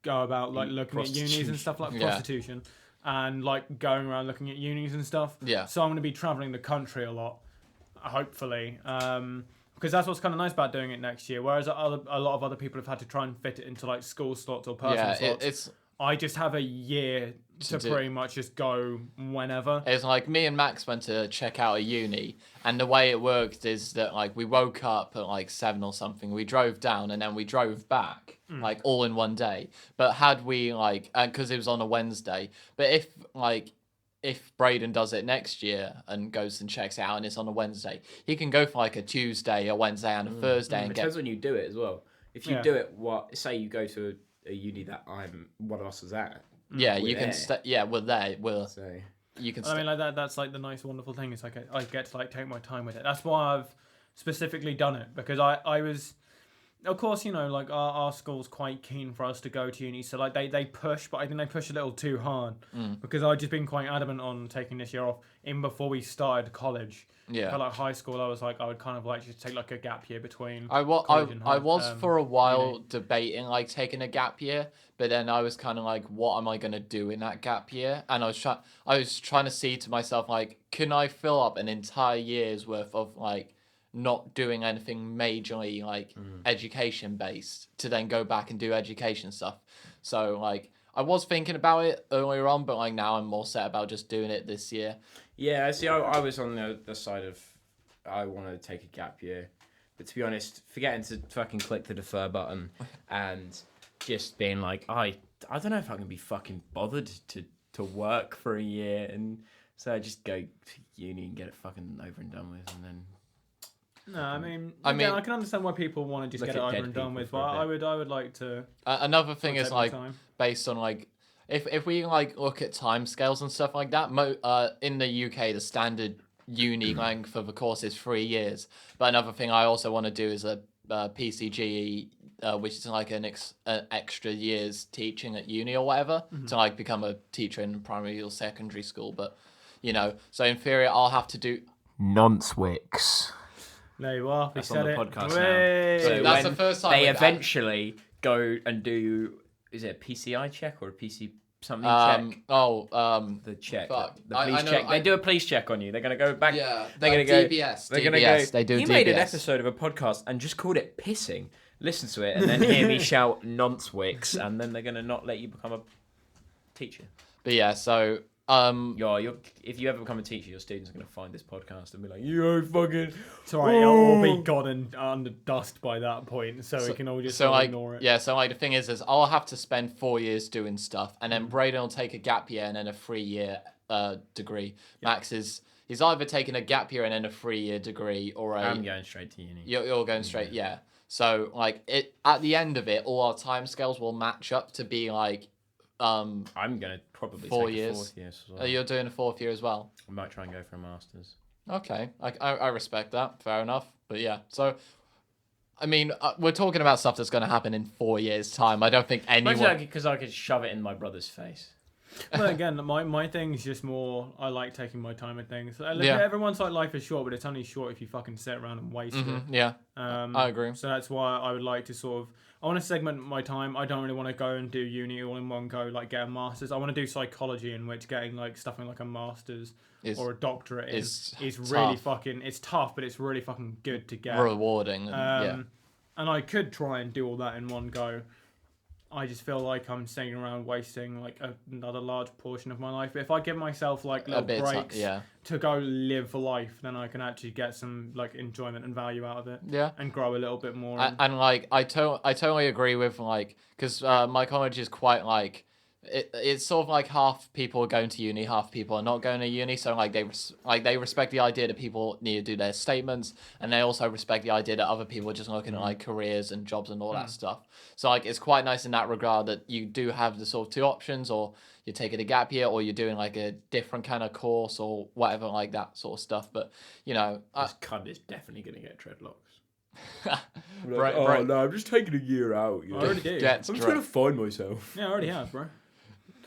go about like looking at unis and stuff like Yeah. prostitution and like going around looking at unis and stuff. Yeah. So I'm going to be traveling the country a lot, hopefully, because that's what's kind of nice about doing it next year. Whereas a lot of other people have had to try and fit it into like school slots or personal Yeah. slots. It's I just have a year to do- pretty much just go whenever. It's like me and Max went to check out a uni, and the way it worked is that like we woke up at like 7 or something, we drove down, and then we drove back like all in one day. But had we like, because it was on a Wednesday, but if Braden does it next year and goes and checks it out and it's on a Wednesday, he can go for like a Tuesday, a Wednesday, and a Thursday and It get. depends when you do it as well. If you Yeah. do it, say you go to a uni that one of us is at. Yeah, We're you can there. stay. Yeah, we're there. So You can. I mean, like that's like the nice, wonderful thing. It's like I get to like take my time with it. That's why I've specifically done it because I was, of course, you know, like our school's quite keen for us to go to uni. So like they push, but I think they push a little too hard because I've just been quite adamant on taking this year off. Even before we started college, Yeah. for like high school, I was like I would kind of like just take like a gap year between. I college and was for a while uni. debating like taking a gap year, but then I was kind of like, what am I gonna do in that gap year? And I was trying to see to myself like, can I fill up an entire year's worth of like not doing anything majorly like education based to then go back and do education stuff. So like I was thinking about it earlier on, but like now I'm more set about just doing it this year. yeah, see, I was on the side of I want to take a gap year, but to be honest, forgetting to fucking click the defer button and just being like, I don't know if I can be fucking bothered to work for a year, and so I just go to uni and get it fucking over and done with, and then. No, I mean, I mean- I can understand why people want to just Look get it at over dead and done people with, for but a bit. I would like to. Another thing take is my like time. based on like if we like look at timescales and stuff like that, in the UK the standard uni length of a course is 3 years. But another thing I also want to do is a PCGE, which is like an extra year's teaching at uni or whatever to like become a teacher in primary or secondary school. But you know, so in theory I'll have to do. Nonce-Wicks. There you are. That's we on said the it. podcast Way. now. So That's when the first time they we've eventually go and do, is it a PCI check or a PC something check? The check, fuck. the police check. They do a police check on you. They're gonna go back. Yeah, they're gonna DBS. They're gonna DBS, go. they do He made an DBS. episode of a podcast and just called it pissing. Listen to it and then hear me shout nonce-wicks, and then they're gonna not let you become a teacher. But yeah, so if you ever become a teacher, your students are going to find this podcast and be like, "You fucking." It's alright, it'll all be gone and under dust by that point, so we can all just ignore it. Yeah, so like the thing is I'll have to spend 4 years doing stuff, and then Braden will take a gap year and then a 3-year degree. Yeah. Max he's either taking a gap year and then a 3-year degree, or I'm going straight to uni. You're going straight, yeah. So like at the end of it, all our timescales will match up to be like. I'm gonna probably 4 take years. A 4th year as well. You're doing a 4th year as well. I might try and go for a master's. Okay, I respect that. Fair enough. But yeah, so I mean, we're talking about stuff that's going to happen in 4 years' time. I don't think anyone. Because I could shove it in my brother's face. Well, again, my thing is just more. I like taking my time with things. Yeah. Everyone's like life is short, but it's only short if you fucking sit around and waste it. Yeah, I agree. So that's why I would like to sort of. I want to segment my time. I don't really want to go and do uni all in one go, like get a master's. I want to do psychology, in which getting like stuff in like a master's or a doctorate is really fucking. It's tough, but it's really fucking good to get. Rewarding. And I could try and do all that in one go. I just feel like I'm sitting around wasting like another large portion of my life. But if I give myself like little breaks to go live life, then I can actually get some like enjoyment and value out of it. Yeah. And grow a little bit more. And like I totally agree with like because my college is quite like. It's sort of like half people are going to uni, half people are not going to uni. So like they respect the idea that people need to do their statements, and they also respect the idea that other people are just looking at like careers and jobs and all that stuff. So like it's quite nice in that regard that you do have the sort of two options, or you're taking a gap year, or you're doing like a different kind of course or whatever like that sort of stuff. But you know, this cunt is definitely gonna get dreadlocks. Right. No, I'm just taking a year out. You know? I already do. I'm just gonna find myself. Yeah, I already have, bro.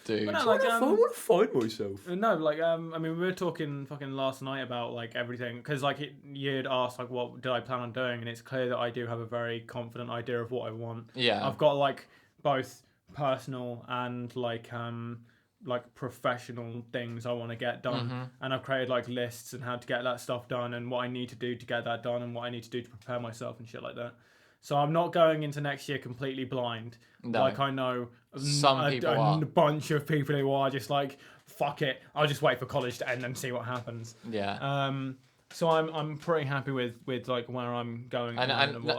Dude. But no, I want to find myself. No, like I mean, we were talking fucking last night about like everything because like you'd asked like what did I plan on doing, and it's clear that I do have a very confident idea of what I want. Yeah, I've got like both personal and like professional things I want to get done, and I've created like lists and how to get that stuff done and what I need to do to get that done and what I need to do to prepare myself and shit like that. So I'm not going into next year completely blind. No. Like I know Some people are. a bunch of people who are just like, fuck it, I'll just wait for college to end and see what happens. Yeah. So I'm pretty happy with like where I'm going. And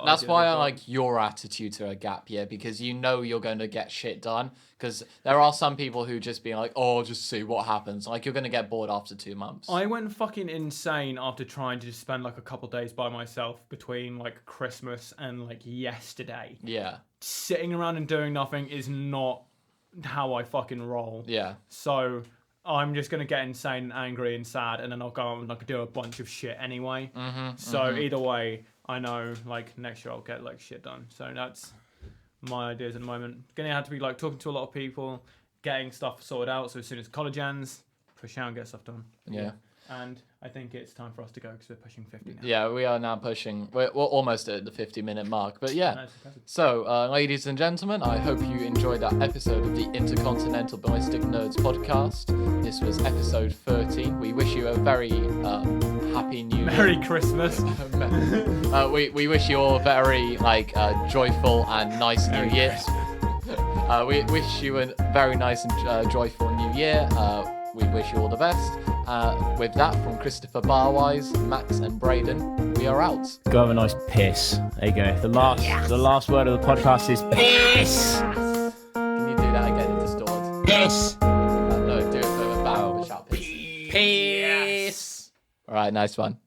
that's why I like your attitude to a gap year, because you know you're going to get shit done. Because there are some people who just be like, oh, just see what happens. Like you're going to get bored after 2 months. I went fucking insane after trying to just spend like a couple days by myself between like Christmas and like yesterday. Yeah. Sitting around and doing nothing is not how I fucking roll. Yeah. So I'm just going to get insane and angry and sad, and then I'll go and like do a bunch of shit anyway. Either way, I know like next year I'll get like shit done. So that's my ideas at the moment. Going to have to be like talking to a lot of people, getting stuff sorted out. So as soon as college ends, push out and get stuff done. Yeah. And I think it's time for us to go because we're pushing 50 now. Yeah, we are now pushing. We're almost at the 50-minute mark. But yeah. So, ladies and gentlemen, I hope you enjoyed that episode of the Intercontinental Ballistic Nerds podcast. This was episode 13. We wish you a very happy new year. Merry Christmas. We wish you all a very joyful and nice new year. We wish you a very nice and joyful new year. We wish you all the best. With that, from Christopher Barwise, Max and Braden, we are out. Go have a nice piss. There you go. The last word of the podcast is piss. Can you do that again in distorted? Piss. No, do it for a bow. Shout piss. Piss. All right, nice one.